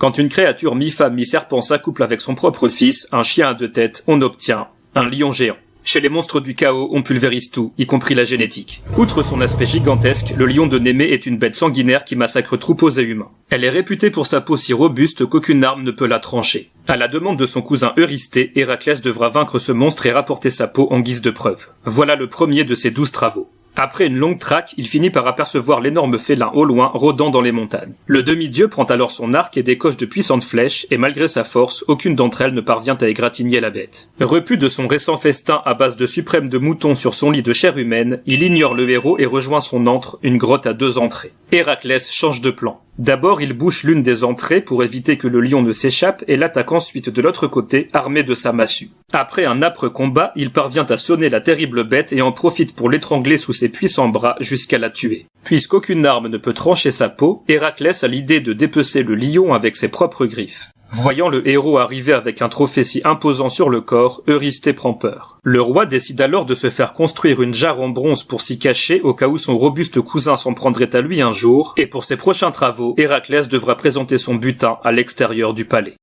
Quand une créature mi-femme mi-serpent s'accouple avec son propre fils, un chien à 2 têtes, on obtient un lion géant. Chez les monstres du chaos, on pulvérise tout, y compris la génétique. Outre son aspect gigantesque, le lion de Némée est une bête sanguinaire qui massacre troupeaux et humains. Elle est réputée pour sa peau si robuste qu'aucune arme ne peut la trancher. À la demande de son cousin Eurysthée, Héraclès devra vaincre ce monstre et rapporter sa peau en guise de preuve. Voilà le premier de ses 12 travaux. Après une longue traque, il finit par apercevoir l'énorme félin au loin rôdant dans les montagnes. Le demi-dieu prend alors son arc et décoche de puissantes flèches, et malgré sa force, aucune d'entre elles ne parvient à égratigner la bête. Repu de son récent festin à base de suprême de mouton sur son lit de chair humaine, il ignore le héros et rejoint son antre, une grotte à 2 entrées. Héraclès change de plan. D'abord, il bouche l'une des entrées pour éviter que le lion ne s'échappe et l'attaque ensuite de l'autre côté, armé de sa massue. Après un âpre combat, il parvient à sonner la terrible bête et en profite pour l'étrangler sous ses puissants bras jusqu'à la tuer. Puisqu'aucune arme ne peut trancher sa peau, Héraclès a l'idée de dépecer le lion avec ses propres griffes. Voyant le héros arriver avec un trophée si imposant sur le corps, Eurysthée prend peur. Le roi décide alors de se faire construire une jarre en bronze pour s'y cacher au cas où son robuste cousin s'en prendrait à lui un jour, et pour ses prochains travaux, Héraclès devra présenter son butin à l'extérieur du palais.